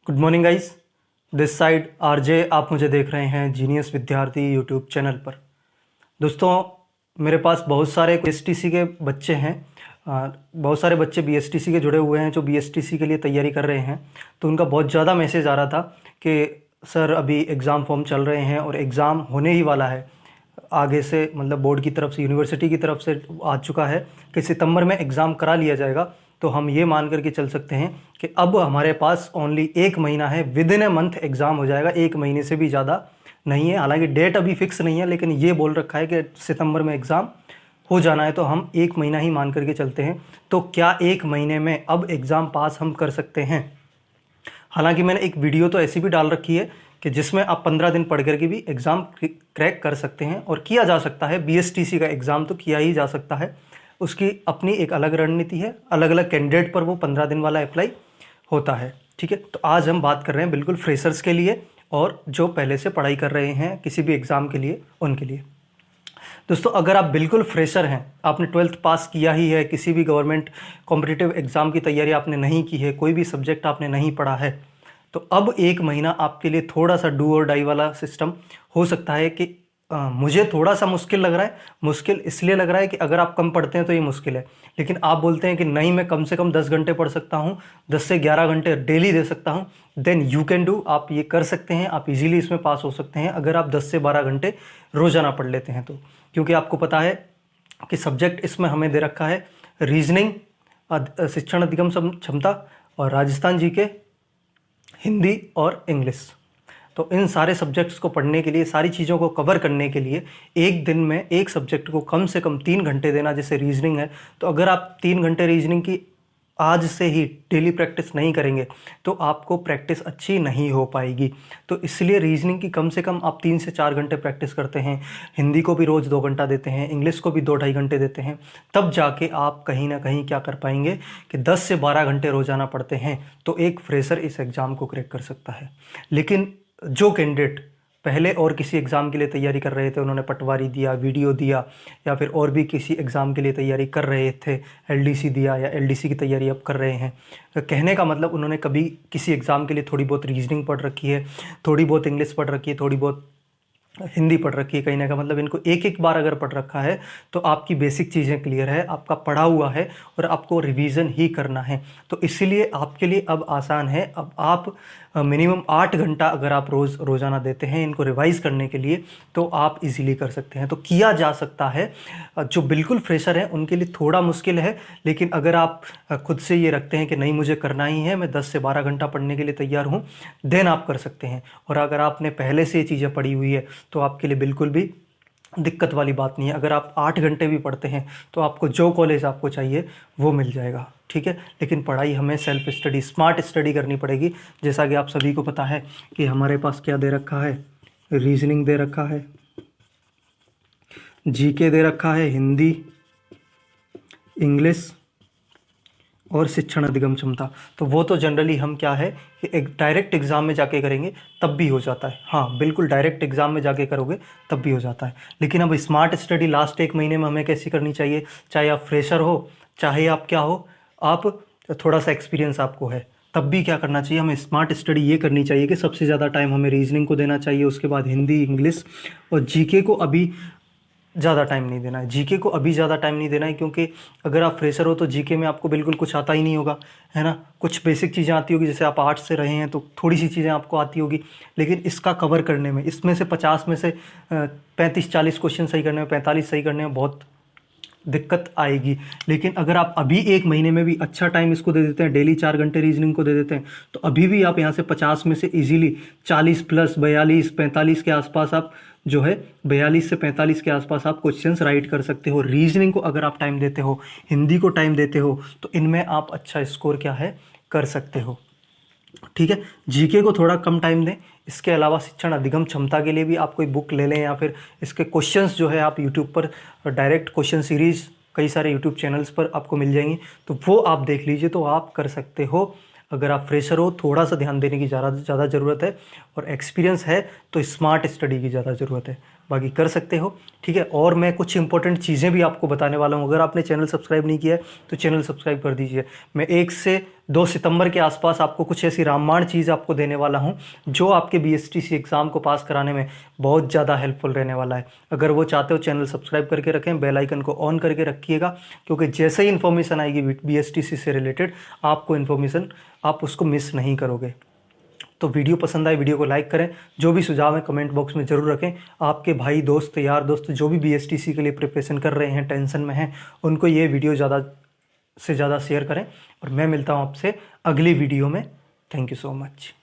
Good morning guys. This side RJ, आप मुझे देख रहे हैं जीनियस विद्यार्थी यूट्यूब चैनल पर। दोस्तों, मेरे पास बहुत सारे बीएसटीसी के बच्चे हैं। बहुत सारे बच्चे बीएसटीसी के जुड़े हुए हैं जो बीएसटीसी के लिए तैयारी कर रहे हैं। तो उनका बहुत ज़्यादा मैसेज आ रहा था कि सर अभी एग्ज़ाम फॉर्म चल रहे हैं और एग्ज़ाम होने ही वाला है। आगे से मतलब बोर्ड की तरफ से, यूनिवर्सिटी की तरफ से आ चुका है कि सितंबर में एग्ज़ाम करा लिया जाएगा। तो हम ये मान करके चल सकते हैं कि अब हमारे पास ओनली 1 महीना है, with in a month exam हो जाएगा। 1 महीने से भी ज़्यादा नहीं है। हालांकि डेट अभी फिक्स नहीं है, लेकिन ये बोल रखा है कि सितंबर में एग्ज़ाम हो जाना है, तो हम 1 महीना ही मान करके चलते हैं। तो क्या 1 महीने में अब एग्ज़ाम पास हम कर सकते हैं? हालांकि मैंने एक वीडियो तो ऐसी भी डाल रखी है कि जिसमें आप 15 दिन पढ़ करके भी एग्ज़ाम क्रैक कर सकते हैं और किया जा सकता है। बीएसटीसी का एग्ज़ाम तो किया ही जा सकता है, उसकी अपनी एक अलग रणनीति है। अलग अलग कैंडिडेट पर वो 15 दिन वाला अप्लाई होता है। ठीक है, तो आज हम बात कर रहे हैं बिल्कुल फ्रेशर्स के लिए और जो पहले से पढ़ाई कर रहे हैं किसी भी एग्ज़ाम के लिए, उनके लिए। दोस्तों, अगर आप बिल्कुल फ्रेशर हैं, आपने 12th पास किया ही है, किसी भी गवर्नमेंट कॉम्पिटिटिव एग्ज़ाम की तैयारी आपने नहीं की है, कोई भी सब्जेक्ट आपने नहीं पढ़ा है, तो अब 1 महीना आपके लिए थोड़ा सा डू और डाई वाला सिस्टम हो सकता है कि मुझे थोड़ा सा मुश्किल लग रहा है। मुश्किल इसलिए लग रहा है कि अगर आप कम पढ़ते हैं तो ये मुश्किल है, लेकिन आप बोलते हैं कि नहीं, मैं कम से कम 10 घंटे पढ़ सकता हूँ, 10 से 11 घंटे डेली दे सकता हूँ, देन यू कैन डू। आप ये कर सकते हैं, आप इजीली इसमें पास हो सकते हैं अगर आप 10 से 12 घंटे रोज़ाना पढ़ लेते हैं तो। क्योंकि आपको पता है कि सब्जेक्ट इसमें हमें दे रखा है रीजनिंग, शिक्षण अधिगम क्षमता, और राजस्थान जीके, हिंदी और इंग्लिश। तो इन सारे सब्जेक्ट्स को पढ़ने के लिए, सारी चीज़ों को कवर करने के लिए एक दिन में एक सब्जेक्ट को कम से कम 3 घंटे देना। जैसे रीजनिंग है, तो अगर आप 3 घंटे रीजनिंग की आज से ही डेली प्रैक्टिस नहीं करेंगे तो आपको प्रैक्टिस अच्छी नहीं हो पाएगी। तो इसलिए रीजनिंग की कम से कम आप 3 से 4 घंटे प्रैक्टिस करते हैं, हिंदी को भी रोज़ 2 घंटा देते हैं, इंग्लिश को भी 2-2.5 घंटे देते हैं, तब जाके आप कहीं ना कहीं क्या कर पाएंगे कि 10 से 12 घंटे रोज़ाना पढ़ते हैं तो एक फ्रेशर इस एग्ज़ाम को क्रैक कर सकता है। लेकिन जो कैंडिडेट पहले और किसी एग्ज़ाम के लिए तैयारी कर रहे थे, उन्होंने पटवारी दिया, वीडियो दिया, या फिर और भी किसी एग्ज़ाम के लिए तैयारी कर रहे थे, एलडीसी दिया या एलडीसी की तैयारी अब कर रहे हैं, तो कहने का मतलब उन्होंने कभी किसी एग्ज़ाम के लिए थोड़ी बहुत रीजनिंग पढ़ रखी है, थोड़ी बहुत इंग्लिश पढ़ रखी है, थोड़ी बहुत हिंदी पढ़ रखी है। कहने का मतलब इनको एक एक बार अगर पढ़ रखा है तो आपकी बेसिक चीज़ें क्लियर है, आपका पढ़ा हुआ है और आपको रिवीजन ही करना है। तो इसीलिए आपके लिए अब आसान है। अब आप मिनिमम 8 घंटा अगर आप रोज़ाना देते हैं इनको रिवाइज़ करने के लिए तो आप इजीली कर सकते हैं। तो किया जा सकता है। जो बिल्कुल फ्रेशर हैं उनके लिए थोड़ा मुश्किल है, लेकिन अगर आप खुद से ये रखते हैं कि नहीं, मुझे करना ही है, मैं 10 से 12 घंटा पढ़ने के लिए तैयार हूँ, देन आप कर सकते हैं। और अगर आपने पहले से ये चीज़ें पढ़ी हुई है तो आपके लिए बिल्कुल भी दिक्कत वाली बात नहीं है। अगर आप 8 घंटे भी पढ़ते हैं तो आपको जो कॉलेज आपको चाहिए वो मिल जाएगा। ठीक है, लेकिन पढ़ाई हमें सेल्फ स्टडी, स्मार्ट स्टडी करनी पड़ेगी। जैसा कि आप सभी को पता है कि हमारे पास क्या दे रखा है, रीजनिंग दे रखा है, जीके दे रखा है, हिंदी, इंग्लिश और शिक्षण अधिगम क्षमता। तो वो तो जनरली हम क्या है कि एक डायरेक्ट एग्ज़ाम में जाके करेंगे तब भी हो जाता है। हाँ बिल्कुल, डायरेक्ट एग्ज़ाम में जाके करोगे तब भी हो जाता है। लेकिन अब स्मार्ट स्टडी लास्ट 1 महीने में हमें कैसी करनी चाहिए? चाहे आप फ्रेशर हो, चाहे आप क्या हो, आप थोड़ा सा एक्सपीरियंस आपको है, तब भी क्या करना चाहिए? हमें स्मार्ट स्टडी ये करनी चाहिए कि सबसे ज़्यादा टाइम हमें रीजनिंग को देना चाहिए, उसके बाद हिंदी, इंग्लिश और जीके को अभी ज़्यादा टाइम नहीं देना है। जीके को अभी ज़्यादा टाइम नहीं देना है, क्योंकि अगर आप फ्रेशर हो तो जीके में आपको बिल्कुल कुछ आता ही नहीं होगा, है ना। कुछ बेसिक चीज़ें आती होगी, जैसे आप आर्ट्स से रहे हैं तो थोड़ी सी चीज़ें आपको आती होगी, लेकिन इसका कवर करने में, इसमें से 50 में से 35-40 क्वेश्चन सही करने में, 45 सही करने में बहुत दिक्कत आएगी। लेकिन अगर आप अभी 1 महीने में भी अच्छा टाइम इसको दे देते हैं, डेली 4 घंटे रीजनिंग को दे देते हैं, तो अभी भी आप यहाँ से 50 में से इजीली 40 प्लस 42-45 के आसपास आप जो है 42 से 45 के आसपास आप क्वेश्चंस राइट कर सकते हो। रीजनिंग को अगर आप टाइम देते हो, हिंदी को टाइम देते हो, तो इनमें आप अच्छा स्कोर क्या है कर सकते हो। ठीक है, जीके को थोड़ा कम टाइम दें। इसके अलावा शिक्षण अधिगम क्षमता के लिए भी आप कोई बुक ले लें, या फिर इसके क्वेश्चंस जो है आप यूट्यूब पर डायरेक्ट क्वेश्चन सीरीज़ कई सारे यूट्यूब चैनल्स पर आपको मिल जाएंगी, तो वो आप देख लीजिए, तो आप कर सकते हो। अगर आप फ्रेशर हो, थोड़ा सा ध्यान देने की ज़्यादा ज़रूरत है, और एक्सपीरियंस है तो स्मार्ट स्टडी की ज़्यादा ज़रूरत है। बाकी कर सकते हो, ठीक है। और मैं कुछ इंपॉर्टेंट चीज़ें भी आपको बताने वाला हूँ। अगर आपने चैनल सब्सक्राइब नहीं किया है तो चैनल सब्सक्राइब कर दीजिए। मैं 1 से 2 सितंबर के आसपास आपको कुछ ऐसी रामबाण चीज़ आपको देने वाला हूँ जो आपके BSTC एग्ज़ाम को पास कराने में बहुत ज़्यादा हेल्पफुल रहने वाला है। अगर वो चाहते हो चैनल सब्सक्राइब करके रखें, बेल आइकन को ऑन करके रखिएगा, क्योंकि जैसे ही इन्फॉर्मेशन आएगी BSTC से रिलेटेड आपको इन्फॉर्मेशन आप उसको मिस नहीं करोगे। तो वीडियो पसंद आए वीडियो को लाइक करें, जो भी सुझाव है कमेंट बॉक्स में ज़रूर रखें। आपके भाई दोस्त यार दोस्त जो भी BSTC के लिए प्रिपरेशन कर रहे हैं, टेंशन में हैं, उनको ये वीडियो ज़्यादा से ज़्यादा शेयर करें। और मैं मिलता हूँ आपसे अगली वीडियो में। Thank you so much.